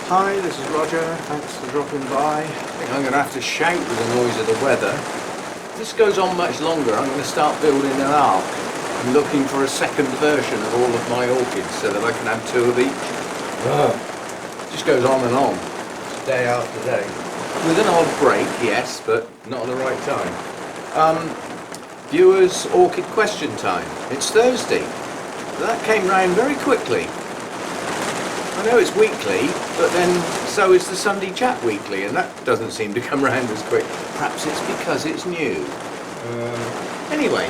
Hi, this is Roger. Thanks for dropping by. I think I'm going to have to shout with the noise of the weather. If this goes on much longer, I'm going to start building an ark. I'm looking for a second version of all of my orchids so that I can have two of each. It just goes on and on, day after day. With an odd break, yes, but not at the right time. Viewers, orchid question time. It's Thursday. That came round very quickly. I know it's weekly, but then so is the Sunday Chat Weekly, and that doesn't seem to come round as quick. Perhaps it's because it's new. Anyway,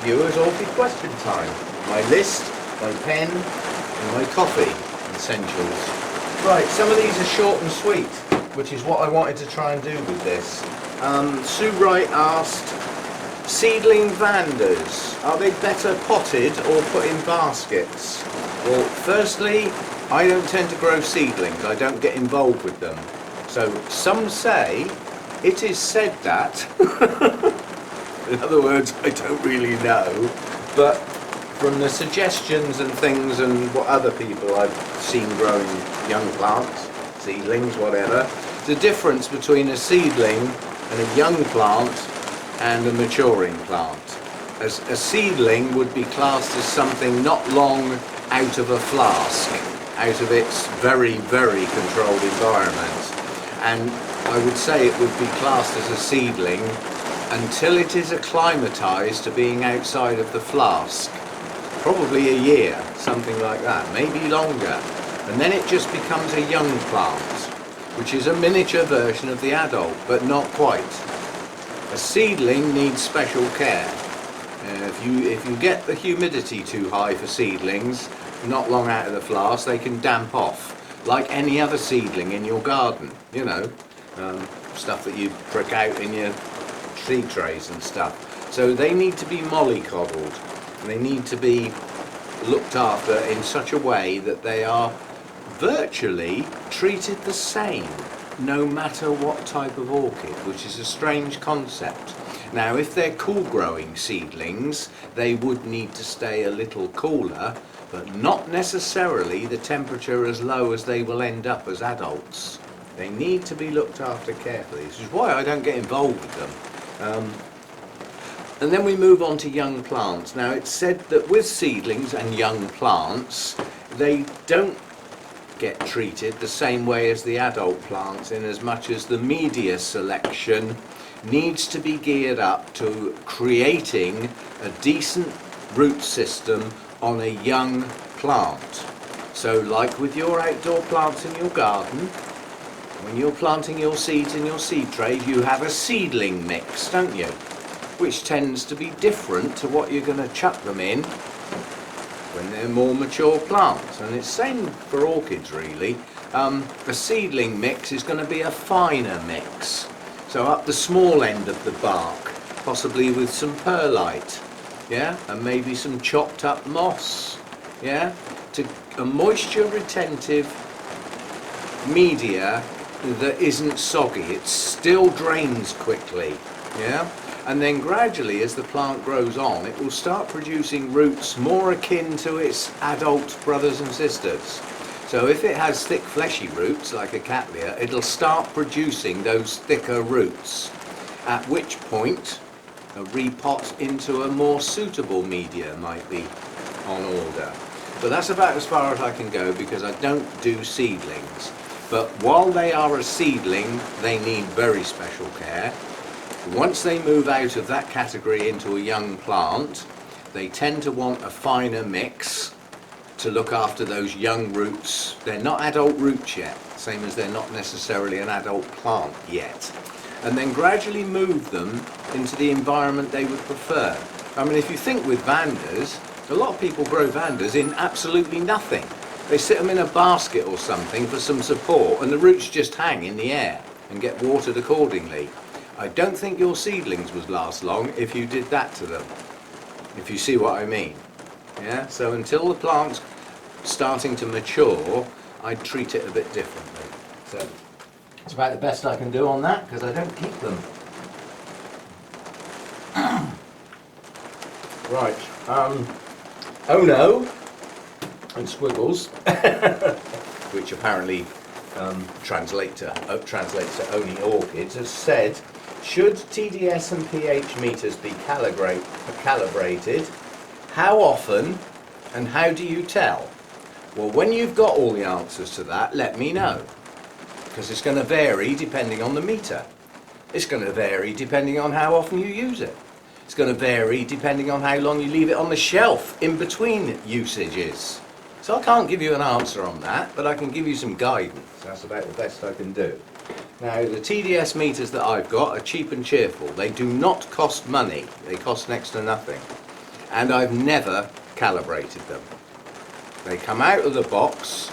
viewers, orchid question time. My list, my pen, and my coffee essentials. Right, some of these are short and sweet, which is what I wanted to try and do with this. Sue Wright asked, seedling Vandas, are they better potted or put in baskets? Well, firstly, I don't tend to grow seedlings, I don't get involved with them. So some say, it is said that, in other words, I don't really know, but from the suggestions and things and what other people I've seen growing young plants, seedlings, whatever, the difference between a seedling and a young plant and a maturing plant. As a seedling would be classed as something not long out of a flask, out of its very, very controlled environment. And I would say it would be classed as a seedling until it is acclimatized to being outside of the flask. Probably a year, something like that, maybe longer. And then it just becomes a young plant, which is a miniature version of the adult, but not quite. A seedling needs special care. If you get the humidity too high for seedlings, not long out of the flask, they can damp off, like any other seedling in your garden, you know, stuff that you prick out in your seed trays and stuff. So they need to be mollycoddled, and they need to be looked after in such a way that they are virtually treated the same, no matter what type of orchid, which is a strange concept. Now, if they're cool growing seedlings, they would need to stay a little cooler, but not necessarily the temperature as low as they will end up as adults. They need to be looked after carefully. This is why I don't get involved with them. And then we move on to young plants. Now, it's said that with seedlings and young plants, they don't get treated the same way as the adult plants, in as much as the media selection needs to be geared up to creating a decent root system on a young plant. So like with your outdoor plants in your garden, when you're planting your seeds in your seed trays, you have a seedling mix, don't you? Which tends to be different to what you're going to chuck them in when they're more mature plants. And it's same for orchids really. A seedling mix is going to be a finer mix. So up the small end of the bark, possibly with some perlite, yeah, and maybe some chopped up moss, yeah, to a moisture retentive media that isn't soggy. It still drains quickly, yeah, and then gradually as the plant grows on, it will start producing roots more akin to its adult brothers and sisters. So if it has thick fleshy roots like a cattleya, it'll start producing those thicker roots, at which point a repot into a more suitable media might be on order. But that's about as far as I can go because I don't do seedlings. But while they are a seedling, they need very special care. Once they move out of that category into a young plant, they tend to want a finer mix to look after those young roots. They're not adult roots yet, same as they're not necessarily an adult plant yet. And then gradually move them into the environment they would prefer. I mean, if you think with Vandas, a lot of people grow Vandas in absolutely nothing. They sit them in a basket or something for some support, and the roots just hang in the air and get watered accordingly. I don't think your seedlings would last long if you did that to them, if you see what I mean. Yeah, so until the plant's starting to mature, I'd treat it a bit differently. So it's about the best I can do on that because I don't keep them. Right. Oh no, and squiggles, which apparently translates to only orchids, has said, should TDS and pH meters be calibrated? How often and how do you tell? Well, when you've got all the answers to that, let me know. Because it's going to vary depending on the meter. It's going to vary depending on how often you use it. It's going to vary depending on how long you leave it on the shelf in between usages. So I can't give you an answer on that, but I can give you some guidance. That's about the best I can do. Now, the TDS meters that I've got are cheap and cheerful. They do not cost money. They cost next to nothing. And I've never calibrated them. They come out of the box,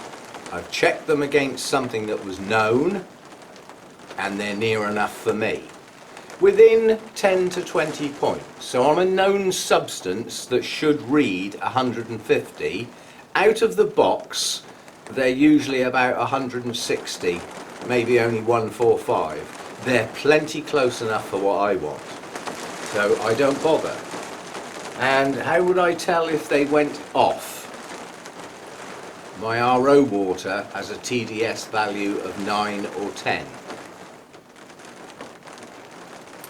I've checked them against something that was known, and they're near enough for me. Within 10 to 20 points. So on a known substance that should read 150, out of the box, they're usually about 160, maybe only 145. They're plenty close enough for what I want. So I don't bother. And how would I tell if they went off? My RO water has a TDS value of 9 or 10.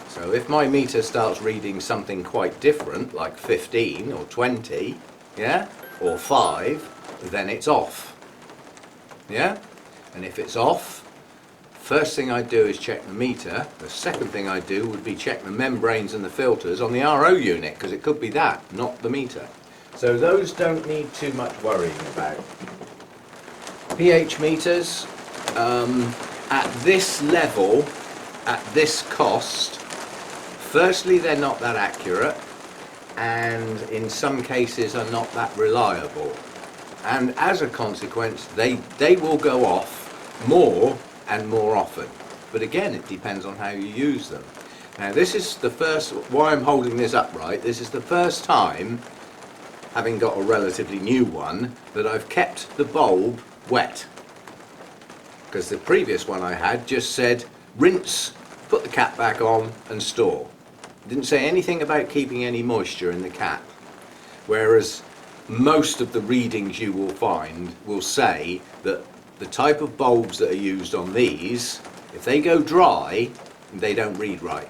So if my meter starts reading something quite different, like 15 or 20, yeah, or 5, then it's off. Yeah? And if it's off, first thing I do is check the meter. The second thing I do would be check the membranes and the filters on the RO unit, because it could be that, not the meter. So those don't need too much worrying about. pH meters, at this level, at this cost, firstly they're not that accurate, and in some cases are not that reliable. And as a consequence, they will go off more and more often. But again, it depends on how you use them. Now this is the first, why I'm holding this upright, this is the first time, having got a relatively new one, that I've kept the bulb wet. Because the previous one I had just said, rinse, put the cap back on and store. It didn't say anything about keeping any moisture in the cap. Whereas most of the readings you will find will say that the type of bulbs that are used on these, if they go dry, they don't read right.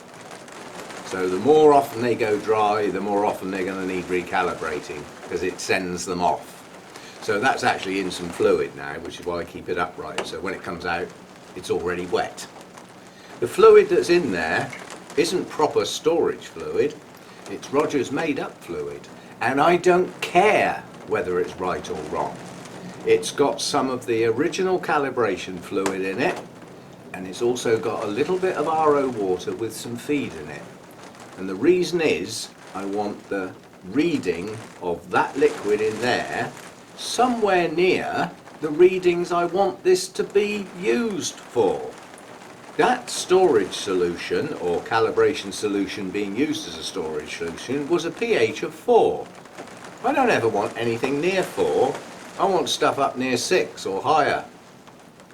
So the more often they go dry, the more often they're going to need recalibrating, because it sends them off. So that's actually in some fluid now, which is why I keep it upright. So when it comes out, it's already wet. The fluid that's in there isn't proper storage fluid, it's Roger's made up fluid. And I don't care whether it's right or wrong. It's got some of the original calibration fluid in it, and it's also got a little bit of RO water with some feed in it. And the reason is, I want the reading of that liquid in there somewhere near the readings I want this to be used for. That storage solution, or calibration solution being used as a storage solution, was a pH of 4. I don't ever want anything near 4. I want stuff up near 6 or higher.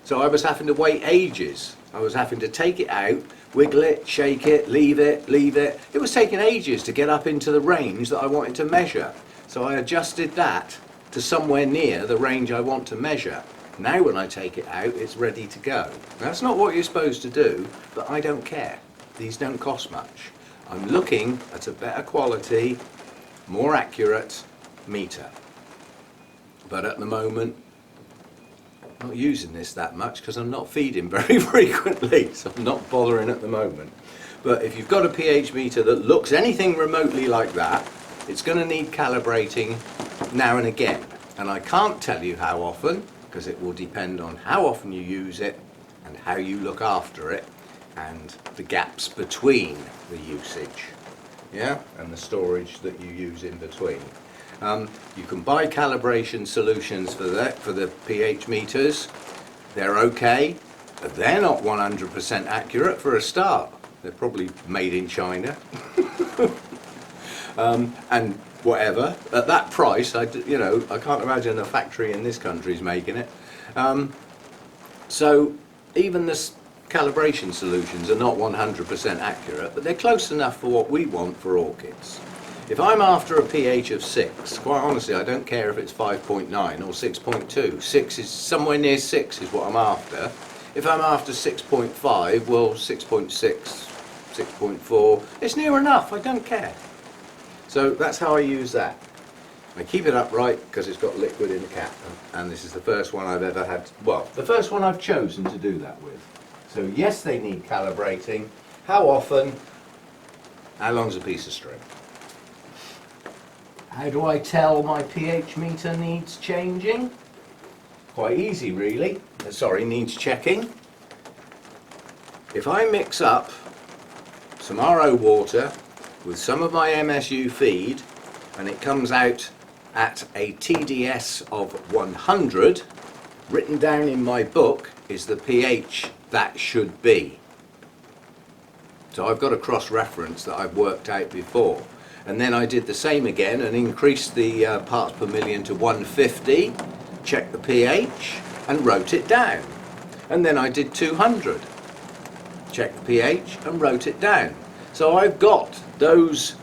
So I was having to wait ages. I was having to take it out, wiggle it, shake it, leave it, leave it. It was taking ages to get up into the range that I wanted to measure. So I adjusted that to somewhere near the range I want to measure. Now when I take it out, it's ready to go. That's not what you're supposed to do, but I don't care. These don't cost much. I'm looking at a better quality, more accurate meter. But at the moment, I'm not using this that much because I'm not feeding very frequently, so I'm not bothering at the moment. But if you've got a pH meter that looks anything remotely like that, it's going to need calibrating now and again. And I can't tell you how often, because it will depend on how often you use it and how you look after it and the gaps between the usage, yeah, and the storage that you use in between. You can buy calibration solutions for the pH meters. They're okay, but they're not 100% accurate for a start. They're probably made in China. And whatever, at that price, I can't imagine a factory in this country is making it. So even the calibration solutions are not 100% accurate, but they're close enough for what we want for orchids. If I'm after a pH of 6, quite honestly, I don't care if it's 5.9 or 6.2. 6 is somewhere near 6 is what I'm after. If I'm after 6.5, well 6.6, 6.4, it's near enough, I don't care. So that's how I use that. I keep it upright because it's got liquid in the cap, and this is the first one I've ever had, well, the first one I've chosen to do that with. So yes, they need calibrating. How often? How long's a piece of string? How do I tell my pH meter needs changing? Quite easy really. Sorry, needs checking. If I mix up some RO water with some of my MSU feed and it comes out at a TDS of 100, written down in my book is the pH that should be. So I've got a cross-reference that I've worked out before. And then I did the same again and increased the parts per million to 150, checked the pH and wrote it down. And then I did 200, checked the pH and wrote it down. So I've got those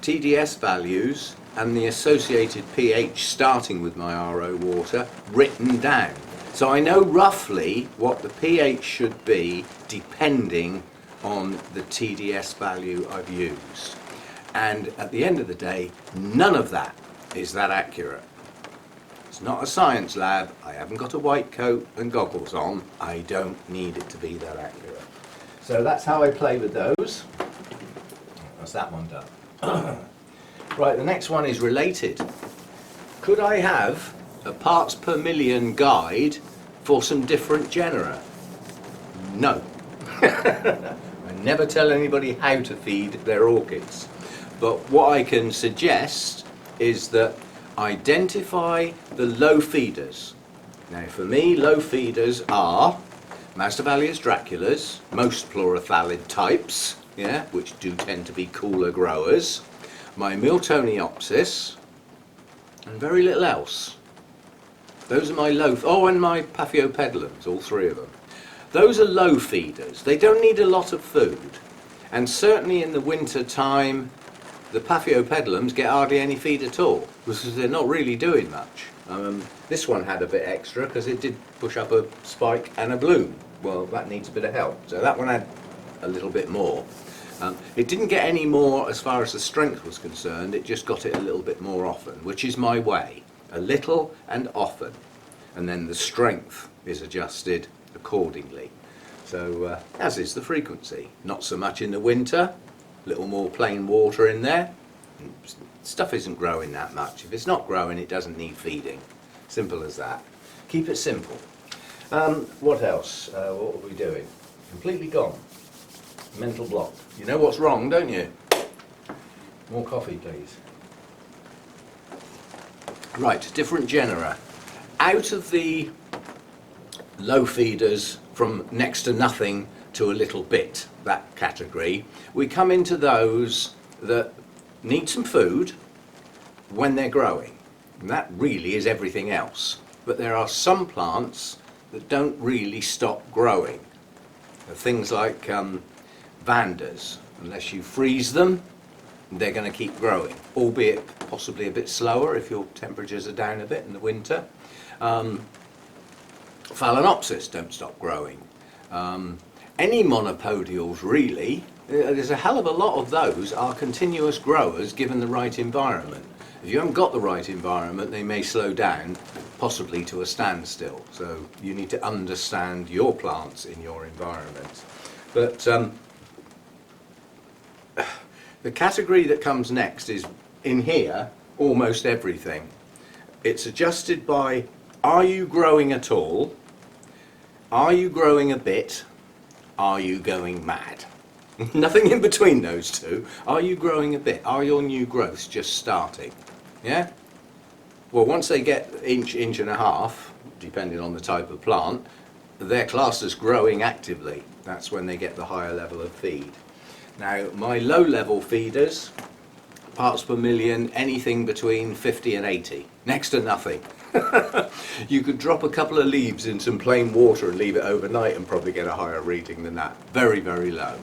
TDS values and the associated pH starting with my RO water written down. So I know roughly what the pH should be depending on the TDS value I've used. And at the end of the day, none of that is that accurate. It's not a science lab. I haven't got a white coat and goggles on. I don't need it to be that accurate. So that's how I play with those. That's that one done. Right, the next one is related. Could I have a parts per million guide for some different genera? No. I never tell anybody how to feed their orchids. But what I can suggest is that identify the low feeders. Now for me, low feeders are Masdevallias draculas, most chlorophyllid types, yeah, which do tend to be cooler growers, my Miltoniopsis, and very little else. Those are my low, oh, and my Paphiopedilums, all three of them. Those are low feeders. They don't need a lot of food. And certainly in the winter time, the Paphiopedilums get hardly any feed at all, because they're not really doing much. This one had a bit extra because it did push up a spike and a bloom. Well, that needs a bit of help. So that one had a little bit more. It didn't get any more as far as the strength was concerned, it just got it a little bit more often, which is my way. A little and often. And then the strength is adjusted accordingly. So, as is the frequency. Not so much in the winter, a little more plain water in there. Stuff isn't growing that much. If it's not growing, it doesn't need feeding. Simple as that. Keep it simple. What else? What are we doing? Completely gone. Mental block. You know what's wrong, don't you? More coffee, please. Right, different genera. Out of the low feeders from next to nothing to a little bit, that category, we come into those that need some food when they're growing. And that really is everything else. But there are some plants that don't really stop growing. Things like Vandas. Unless you freeze them, they're going to keep growing, albeit possibly a bit slower if your temperatures are down a bit in the winter. Phalaenopsis don't stop growing. Any monopodials really, there's a hell of a lot of those are continuous growers given the right environment. If you haven't got the right environment, they may slow down, possibly to a standstill. So you need to understand your plants in your environment. But the category that comes next is, in here, almost everything. It's adjusted by, are you growing at all? Are you growing a bit? Are you going mad? Nothing in between those two. Are you growing a bit? Are your new growths just starting? Yeah? Well, once they get inch and a half, depending on the type of plant, they're classed as growing actively. That's when they get the higher level of feed. Now, my low-level feeders, parts per million, anything between 50 and 80. Next to nothing. You could drop a couple of leaves in some plain water and leave it overnight and probably get a higher reading than that. Very, very low,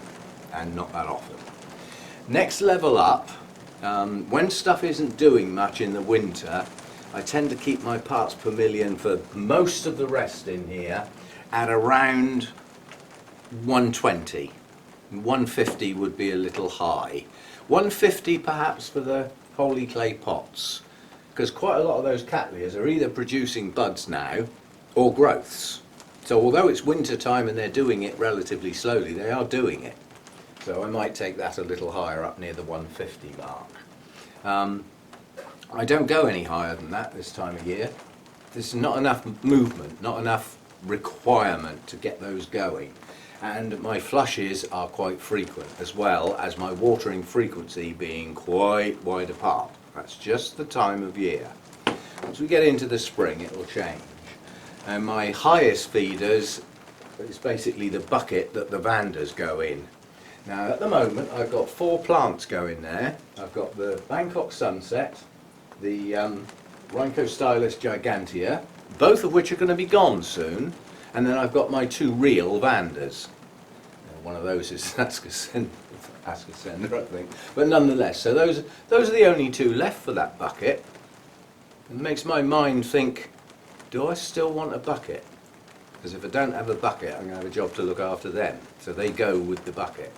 and not that often. Next level up, when stuff isn't doing much in the winter, I tend to keep my parts per million for most of the rest in here at around 120. 150 would be a little high. 150 perhaps for the holy clay pots, because quite a lot of those cattleyas are either producing buds now or growths. So although it's winter time and they're doing it relatively slowly, they are doing it. So I might take that a little higher, up near the 150 mark. I don't go any higher than that this time of year. There's not enough movement, not enough requirement to get those going. And my flushes are quite frequent, as well as my watering frequency being quite wide apart. That's just the time of year. Once we get into the spring, it will change. And my highest feeders is basically the bucket that the Vandas go in. Now at the moment I've got 4 plants going there. I've got the Bangkok Sunset, the Rhynchostylus gigantea, both of which are going to be gone soon, and then I've got my 2 real Vandas. One of those is Ascocena, I think, but nonetheless, so those are the only 2 left for that bucket. It makes my mind think, do I still want a bucket? Because if I don't have a bucket, I'm going to have a job to look after them. So they go with the bucket.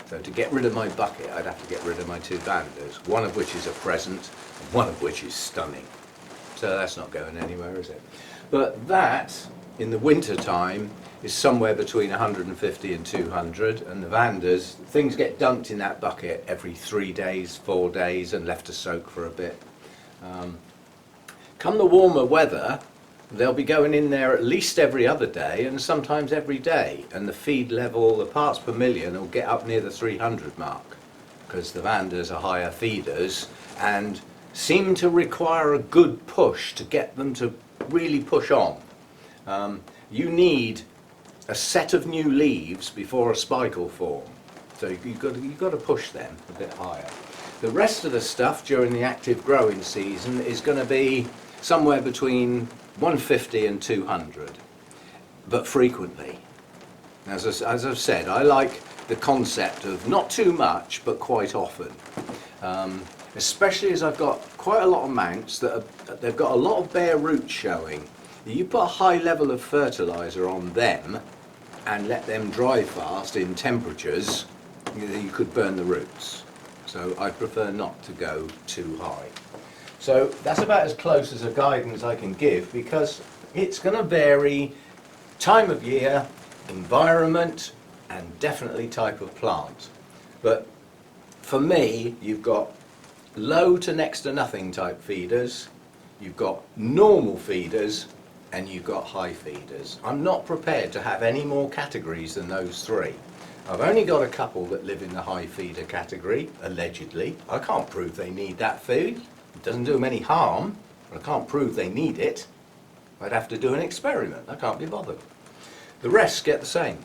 So to get rid of my bucket, I'd have to get rid of my 2 Vandas, one of which is a present, and one of which is stunning. So that's not going anywhere, is it? But that, in the winter time, is somewhere between 150 and 200, and the Vandas, things get dumped in that bucket every 3 days, 4 days, and left to soak for a bit. Come the warmer weather, they'll be going in there at least every other day, and sometimes every day, and the feed level, the parts per million, will get up near the 300 mark, because the Vandas are higher feeders and seem to require a good push to get them to really push on. You need a set of new leaves before a spike will form, so you've got to push them a bit higher. The rest of the stuff during the active growing season is going to be somewhere between 150 and 200, but frequently. As I've said, I like the concept of not too much but quite often, especially as I've got quite a lot of mounts they've got a lot of bare roots showing. You put a high level of fertiliser on them and let them dry fast in temperatures, you could burn the roots. So I prefer not to go too high. So that's about as close as a guidance I can give, because it's going to vary time of year, environment, and definitely type of plant. But for me, you've got low to next to nothing type feeders, you've got normal feeders, and you've got high feeders. I'm not prepared to have any more categories than those 3. I've only got a couple that live in the high feeder category, allegedly. I can't prove they need that food. It doesn't do them any harm, but I can't prove they need it. I'd have to do an experiment. I can't be bothered. The rest get the same.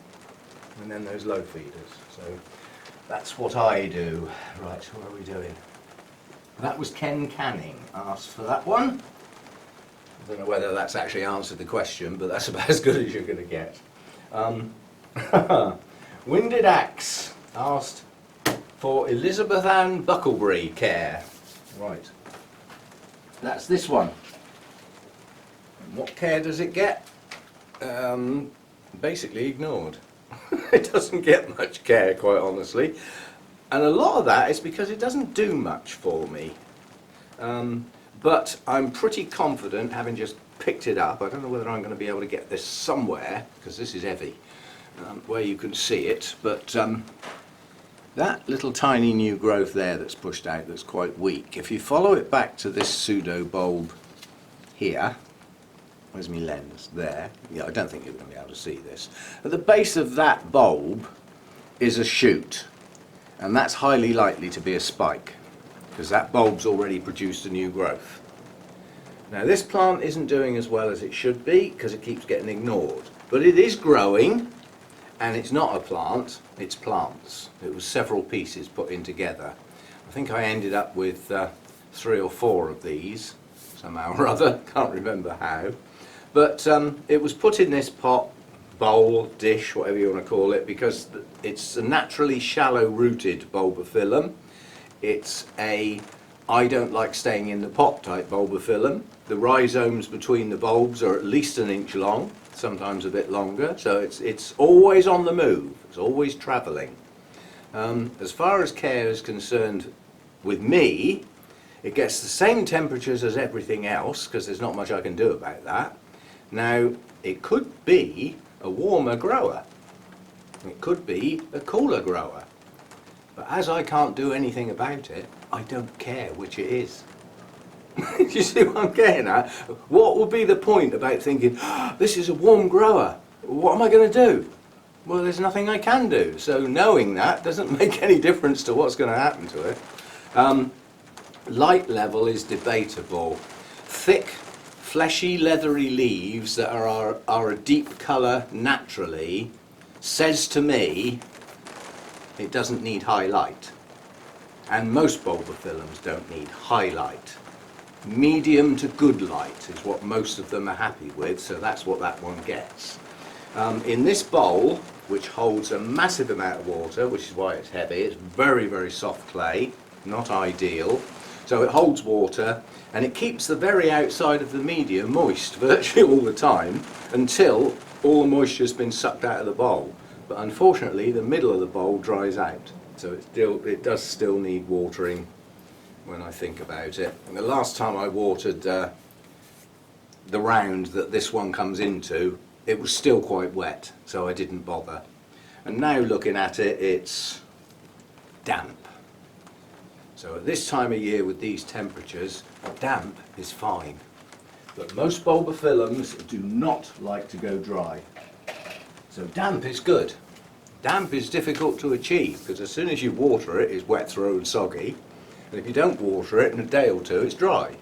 And then those low feeders. So that's what I do. Right, what are we doing? That was Ken Canning asked for that one. I don't know whether that's actually answered the question, but that's about as good as you're going to get. Winded Axe asked for Elizabeth Ann Buckleberry care. Right. That's this one. What care does it get? Basically ignored. It doesn't get much care, quite honestly. And a lot of that is because it doesn't do much for me. But I'm pretty confident, having just picked it up, I don't know whether I'm going to be able to get this somewhere, because this is heavy, where you can see it, but that little tiny new growth there that's pushed out that's quite weak, if you follow it back to this pseudo bulb here, where's my lens? There. Yeah, I don't think you're going to be able to see this. At the base of that bulb is a shoot, and that's highly likely to be a spike, because that bulb's already produced a new growth. Now this plant isn't doing as well as it should be because it keeps getting ignored, but it is growing, and it's not a plant, it's plants. It was several pieces put in together. I think I ended up with 3 or 4 of these somehow or other, can't remember how, but it was put in this pot, bowl, dish, whatever you want to call it, because it's a naturally shallow rooted bulbophyllum. It's a I don't like staying in the pot type bulbophyllum. The rhizomes between the bulbs are at least 1 inch long, sometimes a bit longer, so it's always on the move, it's always travelling. As far as care is concerned with me, it gets the same temperatures as everything else, because there's not much I can do about that. Now, it could be a warmer grower, it could be a cooler grower, but as I can't do anything about it, I don't care which it is. Do you see what I'm getting at? What would be the point about thinking, oh, this is a warm grower, what am I going to do? Well, there's nothing I can do, so knowing that doesn't make any difference to what's going to happen to it. Light level is debatable. Thick, fleshy, leathery leaves that are a deep colour naturally says to me it doesn't need high light. And most bulbophyllums don't need high light. Medium to good light is what most of them are happy with, so that's what that one gets. In this bowl, which holds a massive amount of water, which is why it's heavy, it's very, very soft clay, not ideal. So it holds water and it keeps the very outside of the medium moist virtually all the time until all the moisture's been sucked out of the bowl. But unfortunately the middle of the bowl dries out, so it does still need watering when I think about it. And the last time I watered the round that this one comes into, it was still quite wet, so I didn't bother. And now looking at it, it's damp. So at this time of year with these temperatures, damp is fine. But most bulbophyllums do not like to go dry. So damp is good. Damp is difficult to achieve because as soon as you water it, it's wet through and soggy. And if you don't water it in a day or two, it's dry.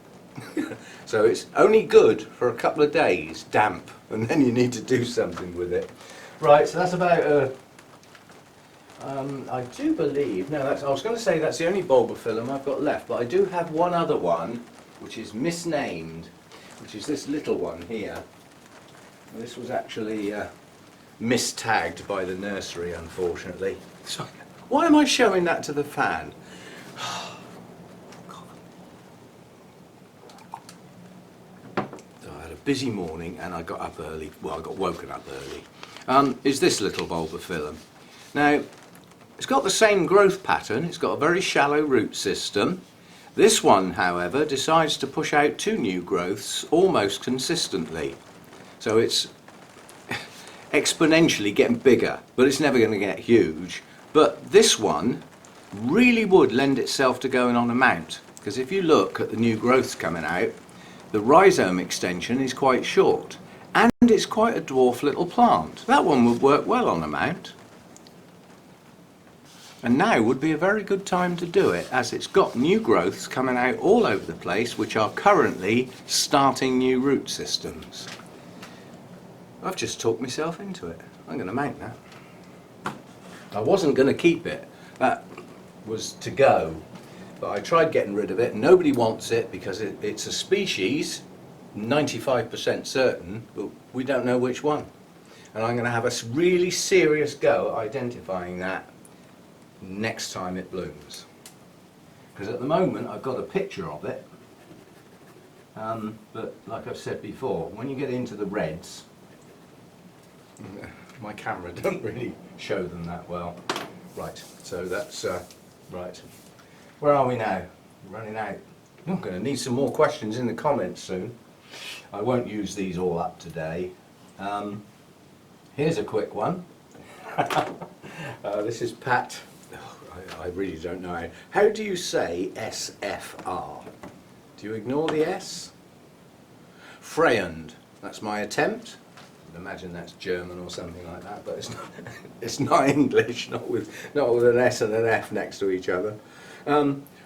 So it's only good for a couple of days, damp, and then you need to do something with it. Right, so that's about I do believe, no, I was going to say that's the only bulbophyllum I've got left, but I do have one other one which is misnamed, which is this little one here. This was actually mistagged by the nursery, unfortunately. So, why am I showing that to the fan? So I had a busy morning and I got up early, well I got woken up early. Is this little bulbophyllum. Now, it's got the same growth pattern, it's got a very shallow root system. This one, however, decides to push out 2 new growths almost consistently. So it's exponentially getting bigger, but it's never going to get huge. But this one really would lend itself to going on a mount, because if you look at the new growths coming out, the rhizome extension is quite short, and it's quite a dwarf little plant. That one would work well on a mount. And now would be a very good time to do it, as it's got new growths coming out all over the place which are currently starting new root systems. I've just talked myself into it. I'm going to mount that. I wasn't going to keep it, that was to go, but I tried getting rid of it. Nobody wants it because it's a species, 95% certain, but we don't know which one. And I'm going to have a really serious go at identifying that next time it blooms, because at the moment I've got a picture of it, but like I've said before, when you get into the reds, my camera doesn't really show them that well. Right, so that's right. Where are we now? Running out. I'm going to need some more questions in the comments soon. I won't use these all up today. Here's a quick one. This is Pat. I really don't know how do you say SFR? Do you ignore the S? Freyend. That's my attempt. I'd imagine that's German or something like that, but it's not. It's not English. Not with an S and an F next to each other.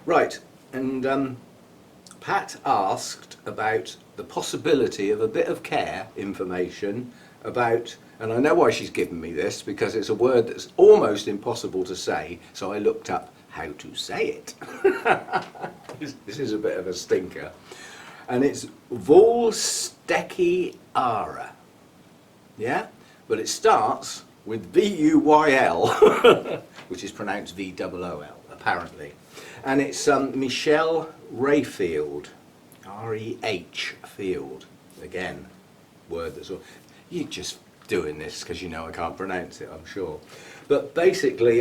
Right, and Pat asked about the possibility of a bit of care information about. And I know why she's given me this, because it's a word that's almost impossible to say, so I looked up how to say it. This is a bit of a stinker. And it's Vuylstekeara. Yeah? But it starts with V-U-Y-L, which is pronounced V-O-O-L, apparently. And it's Michelle Rehfield, R-E-H, Field. Again, word that's all. You're just doing this because you know I can't pronounce it, I'm sure. But basically,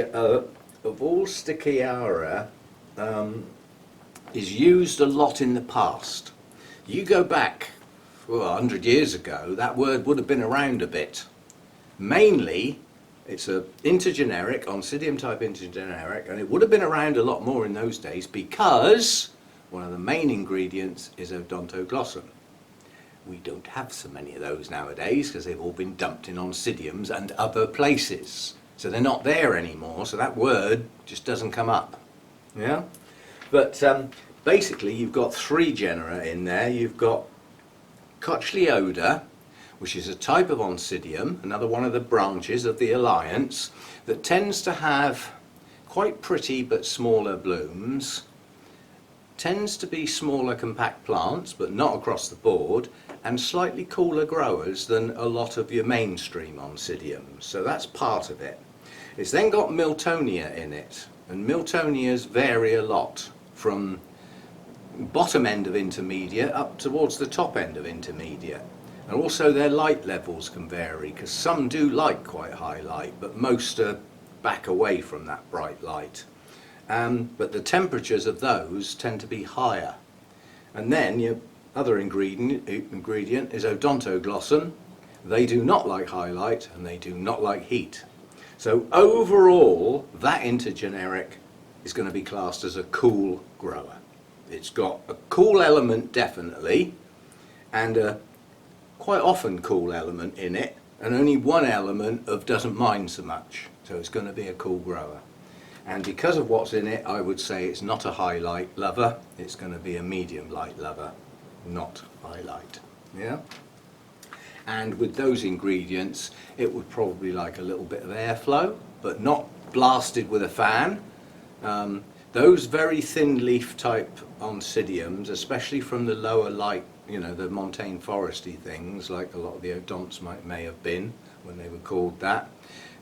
Vuylstekeara is used a lot in the past. You go back 100 years ago, that word would have been around a bit. Mainly, it's an intergeneric, Oncidium type intergeneric, and it would have been around a lot more in those days because one of the main ingredients is Odontoglossum. We don't have so many of those nowadays because they've all been dumped in Oncidiums and other places. So they're not there anymore, so that word just doesn't come up. Yeah? But basically you've got 3 genera in there. You've got Cochleoda, which is a type of Oncidium, another one of the branches of the alliance, that tends to have quite pretty but smaller blooms, tends to be smaller compact plants, but not across the board, and slightly cooler growers than a lot of your mainstream Oncidiums. So that's part of it. It's then got Miltonia in it, and Miltonias vary a lot from bottom end of intermediate up towards the top end of intermediate. And also their light levels can vary, because some do like quite high light, but most are back away from that bright light. But the temperatures of those tend to be higher. And then your other ingredient is Odontoglossum. They do not like high light and they do not like heat. So overall, that intergeneric is going to be classed as a cool grower. It's got a cool element definitely, and a quite often cool element in it, and only one element of doesn't mind so much. So it's going to be a cool grower. And because of what's in it, I would say it's not a high light lover, it's going to be a medium light lover, not high light. Yeah? And with those ingredients, it would probably like a little bit of airflow, but not blasted with a fan. Those very thin leaf type Oncidiums, especially from the lower light, you know, the montane foresty things, like a lot of the odonts may have been when they were called that,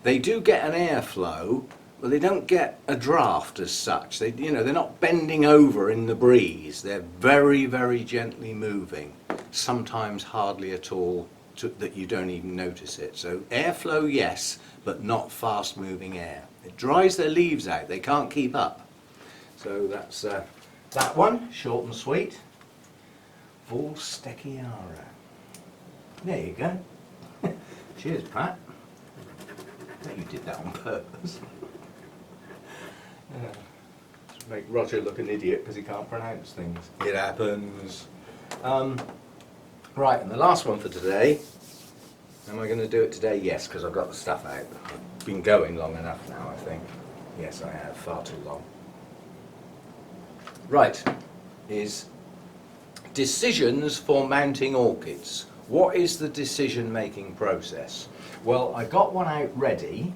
they do get an airflow, but they don't get a draft as such. They, you know, they're not bending over in the breeze. They're very, very gently moving, sometimes hardly at all, that you don't even notice it. So airflow, yes, but not fast moving air. It dries their leaves out. They can't keep up. So that's that one, short and sweet. Vuylstekeara. There you go. Cheers, Pat. I bet you did that on purpose. To make Roger look an idiot because he can't pronounce things. It happens. Right, and the last one for today. Am I going to do it today? Yes, because I've got the stuff out. I've been going long enough now, I think. Yes, I have, far too long. Right, is decisions for mounting orchids. What is the decision-making process? Well, I got one out ready.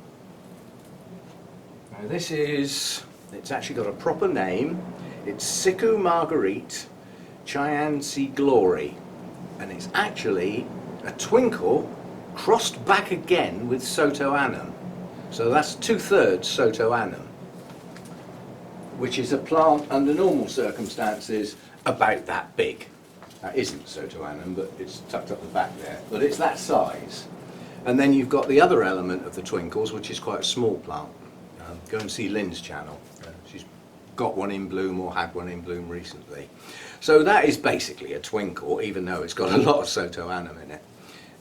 Now this is, it's actually got a proper name. It's Siku Marguerite Chiansi Glory. And it's actually a twinkle crossed back again with Sotoanum. So that's 2/3 Sotoanum, which is a plant under normal circumstances about that big. That isn't Sotoanum, but it's tucked up the back there. But it's that size. And then you've got the other element of the twinkles, which is quite a small plant. Go and see Lynn's channel. She's got one in bloom or had one in bloom recently. So that is basically a twinkle, even though it's got a lot of Sotoanum in it.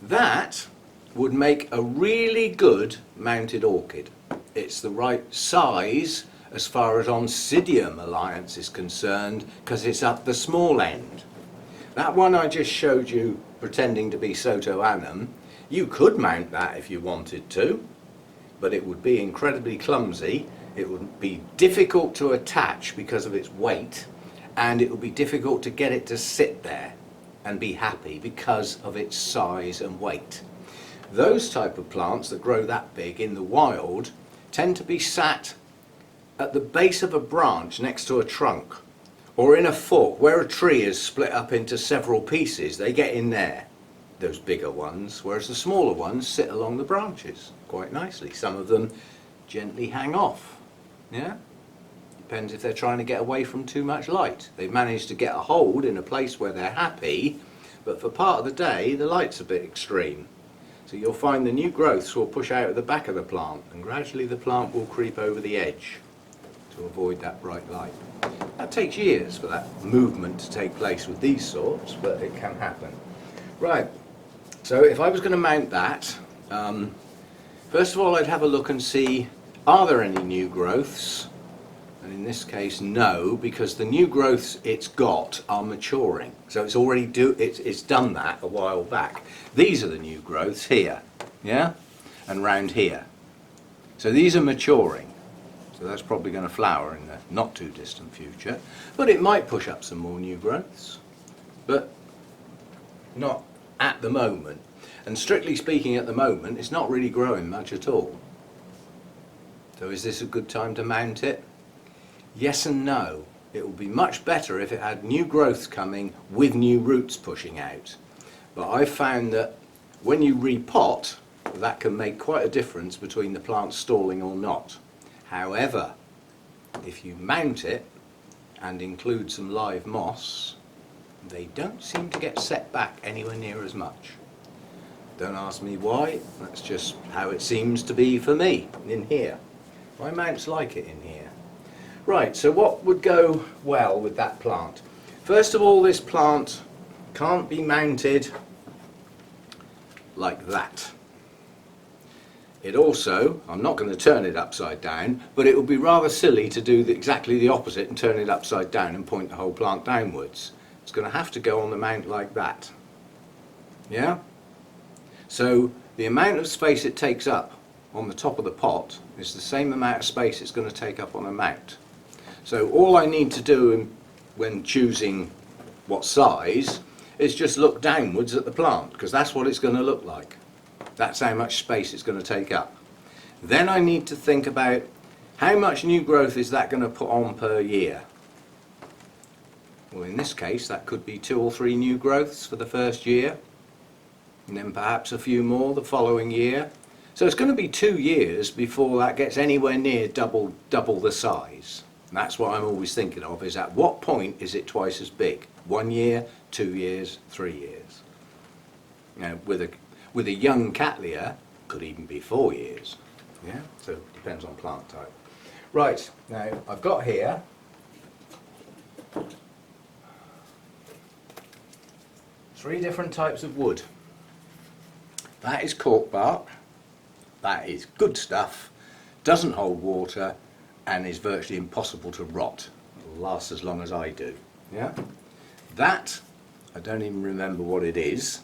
That would make a really good mounted orchid. It's the right size as far as Oncidium alliance is concerned, because it's up the small end. That one I just showed you pretending to be Sotoanum, you could mount that if you wanted to, but it would be incredibly clumsy. It would be difficult to attach because of its weight, and it would be difficult to get it to sit there and be happy because of its size and weight. Those type of plants that grow that big in the wild tend to be sat at the base of a branch next to a trunk, or in a fork where a tree is split up into several pieces. They get in there, those bigger ones, whereas the smaller ones sit along the branches quite nicely. Some of them gently hang off. Yeah? Depends if they're trying to get away from too much light. They've managed to get a hold in a place where they're happy, but for part of the day the light's a bit extreme. So you'll find the new growths will push out at the back of the plant, and gradually the plant will creep over the edge to avoid that bright light. That takes years for that movement to take place with these sorts, but it can happen. Right, so if I was going to mount that, first of all I'd have a look and see, are there any new growths? And in this case, no, because the new growths it's got are maturing. So it's already it's done that a while back. These are the new growths here, yeah, and round here. So these are maturing. So that's probably going to flower in the not too distant future. But it might push up some more new growths, but not at the moment. And strictly speaking, at the moment, it's not really growing much at all. So is this a good time to mount it? Yes and no. It would be much better if it had new growths coming with new roots pushing out. But I've found that when you repot, that can make quite a difference between the plant stalling or not. However, if you mount it and include some live moss, they don't seem to get set back anywhere near as much. Don't ask me why, that's just how it seems to be for me in here. My mounts like it in here. Right, so what would go well with that plant? First of all, this plant can't be mounted like that. It also, I'm not going to turn it upside down, but it would be rather silly to do exactly the opposite and turn it upside down and point the whole plant downwards. It's going to have to go on the mount like that. Yeah? So the amount of space it takes up on the top of the pot is the same amount of space it's going to take up on a mount. So all I need to do when choosing what size is just look downwards at the plant, because that's what it's going to look like. That's how much space it's going to take up. Then I need to think about how much new growth is that going to put on per year. Well, in this case that could be 2 or 3 new growths for the first year, and then perhaps a few more the following year. So it's going to be 2 years before that gets anywhere near double the size. And that's what I'm always thinking of, is at what point is it twice as big? 1 year, 2 years, 3 years. Now with a young cattleya, could even be 4 years. Yeah, so it depends on plant type. Right, now I've got here three different types of wood. That is cork bark. That is good stuff, doesn't hold water, and is virtually impossible to rot. It'll last as long as I do. Yeah? That, I don't even remember what it is.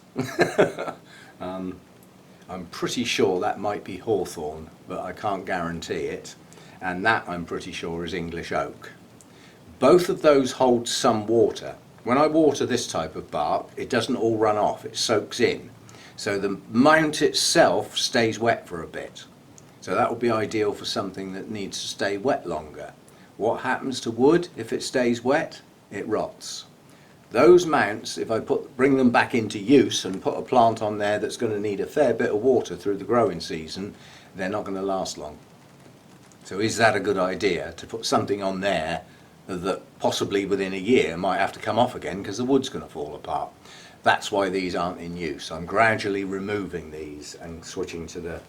I'm pretty sure that might be hawthorn, but I can't guarantee it. And that, I'm pretty sure, is English oak. Both of those hold some water. When I water this type of bark, it doesn't all run off, it soaks in. So the mount itself stays wet for a bit. So that would be ideal for something that needs to stay wet longer. What happens to wood if it stays wet? It rots. Those mounts, if I bring them back into use and put a plant on there that's going to need a fair bit of water through the growing season, they're not going to last long. So is that a good idea, to put something on there that possibly within a year might have to come off again because the wood's going to fall apart? That's why these aren't in use. I'm gradually removing these and switching to the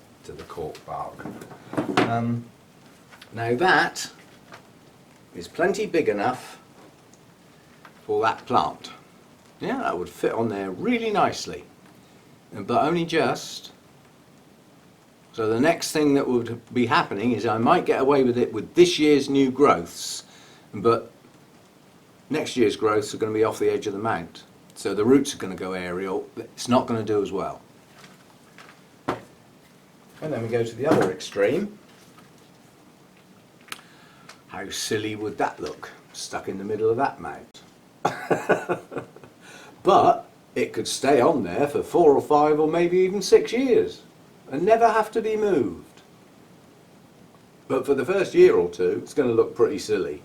cork bark. Now that is plenty big enough for that plant. Yeah, that would fit on there really nicely, but only just. So the next thing that would be happening is I might get away with it with this year's new growths, but next year's growths are going to be off the edge of the mount. So the roots are going to go aerial. It's not going to do as well. And then we go to the other extreme. How silly would that look, stuck in the middle of that mount? But it could stay on there for 4 or 5 or maybe even 6 years and never have to be moved. But for the first year or two, it's going to look pretty silly.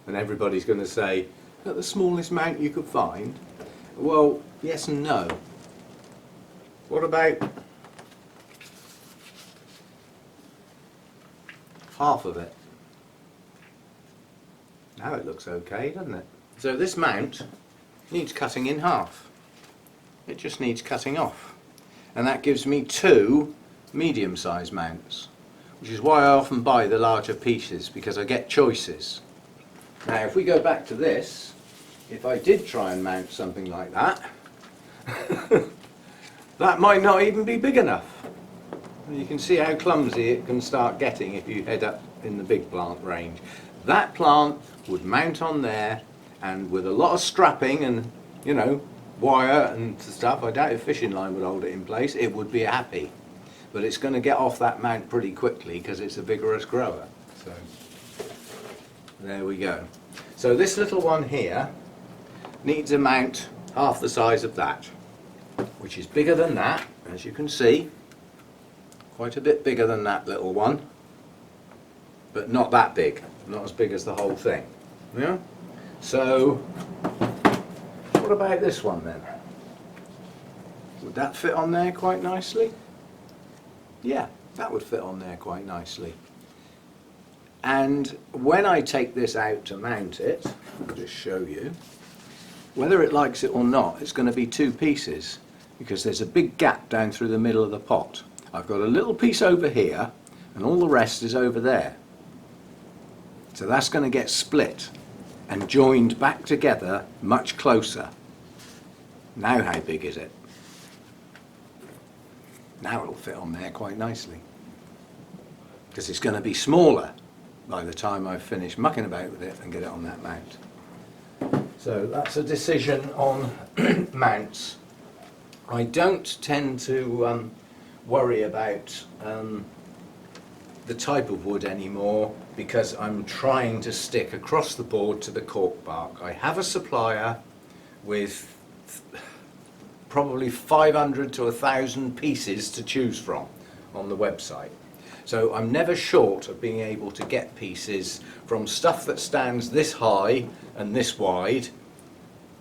And everybody's going to say, is that the smallest mount you could find? Well, yes and no. What about half of it? Now it looks okay, doesn't it? So this mount needs cutting in half. It just needs cutting off. and that gives me 2 medium-sized mounts, which is why I often buy the larger pieces, because I get choices. Now if we go back to this, if I did try and mount something like that, that might not even be big enough. You can see how clumsy it can start getting if you head up in the big plant range. That plant would mount on there, and with a lot of strapping and, you know, wire and stuff, I doubt if fishing line would hold it in place, it would be happy. But it's going to get off that mount pretty quickly because it's a vigorous grower. So there we go. So this little one here needs a mount half the size of that, which is bigger than that, as you can see. Quite a bit bigger than that little one, but not that big, not as big as the whole thing. Yeah? So what about this one then? Would that fit on there quite nicely? Yeah, that would fit on there quite nicely. And when I take this out to mount it, I'll just show you, whether it likes it or not, it's going to be 2 pieces, because there's a big gap down through the middle of the pot. I've got a little piece over here and all the rest is over there. So that's going to get split and joined back together much closer. Now how big is it? Now it'll fit on there quite nicely, because it's going to be smaller by the time I've finished mucking about with it and get it on that mount. So that's a decision on mounts. I don't tend to worry about the type of wood anymore, because I'm trying to stick across the board to the cork bark. I have a supplier with probably 500 to 1,000 pieces to choose from on the website. So I'm never short of being able to get pieces from stuff that stands this high and this wide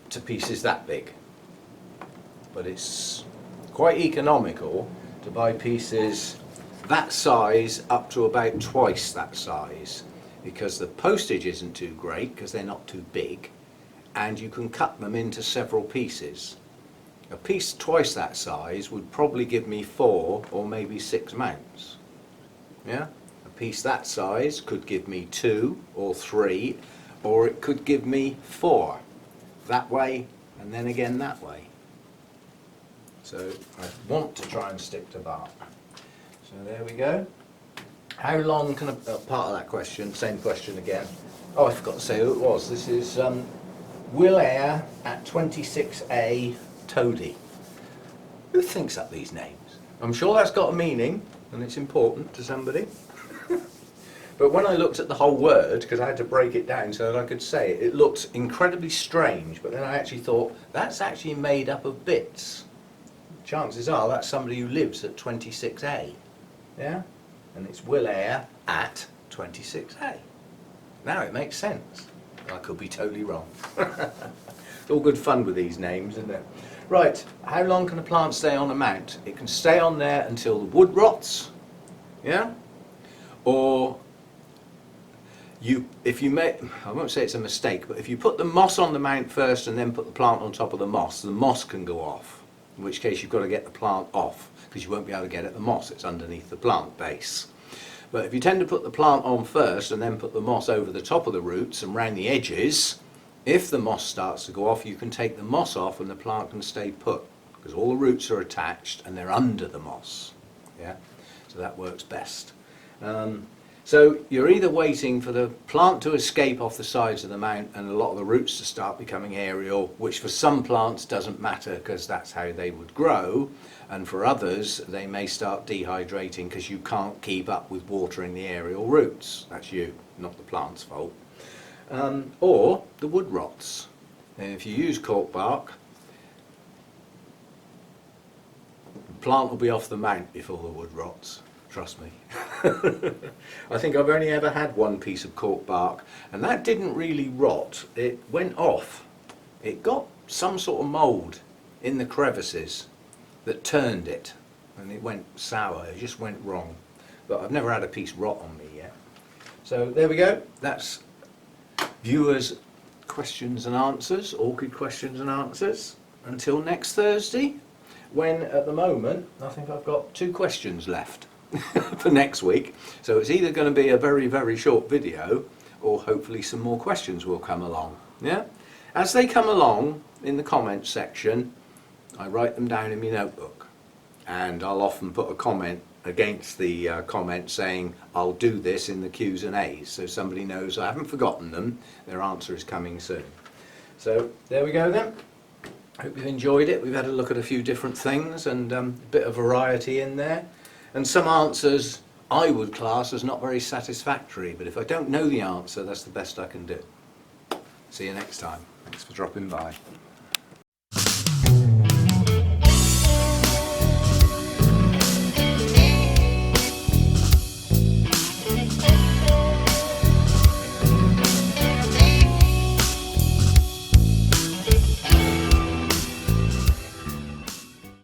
to pieces that big. But it's quite economical to buy pieces that size up to about twice that size, because the postage isn't too great because they're not too big, and you can cut them into several pieces. A piece twice that size would probably give me 4 or maybe 6 mounts. Yeah? A piece that size could give me 2 or 3, or it could give me 4 that way and then again that way. So I want to try and stick to bark. So there we go. How long can part of that question, same question again. Oh, I forgot to say who it was. This is Vuylstekeara at 26A Toady. Who thinks up these names? I'm sure that's got a meaning and it's important to somebody. But when I looked at the whole word, because I had to break it down so that I could say it, it looked incredibly strange, but then I actually thought, that's actually made up of bits. Chances are that's somebody who lives at 26A. Yeah? And it's Vuylstekeara at 26A. Now it makes sense. I could be totally wrong. It's all good fun with these names, isn't it? Right, how long can a plant stay on a mount? It can stay on there until the wood rots. Yeah? Or if you make, I won't say it's a mistake, but if you put the moss on the mount first and then put the plant on top of the moss can go off. In which case you've got to get the plant off, because you won't be able to get at the moss, it's underneath the plant base. But if you tend to put the plant on first and then put the moss over the top of the roots and round the edges, if the moss starts to go off, you can take the moss off and the plant can stay put, because all the roots are attached and they're under the moss. Yeah? So that works best. So you're either waiting for the plant to escape off the sides of the mount and a lot of the roots to start becoming aerial, which for some plants doesn't matter because that's how they would grow, and for others they may start dehydrating because you can't keep up with watering the aerial roots. That's you, not the plant's fault. Or the wood rots. And if you use cork bark, the plant will be off the mount before the wood rots. Trust me. I think I've only ever had one piece of cork bark, and that didn't really rot. It went off. It got some sort of mould in the crevices that turned it, and it went sour. It just went wrong. But I've never had a piece rot on me yet. So there we go. That's viewers' questions and answers, orchid questions and answers. Until next Thursday, when at the moment I think I've got 2 questions left for next week. So it's either going to be a very, very short video, or hopefully some more questions will come along. Yeah? As they come along in the comments section, I write them down in my notebook, and I'll often put a comment against the comment saying I'll do this in the Q's and A's, so somebody knows I haven't forgotten them, their answer is coming soon. So there we go then. Hope you've enjoyed it. We've had a look at a few different things, and a bit of variety in there, and some answers I would class as not very satisfactory, but if I don't know the answer, that's the best I can do. See you next time. Thanks for dropping by.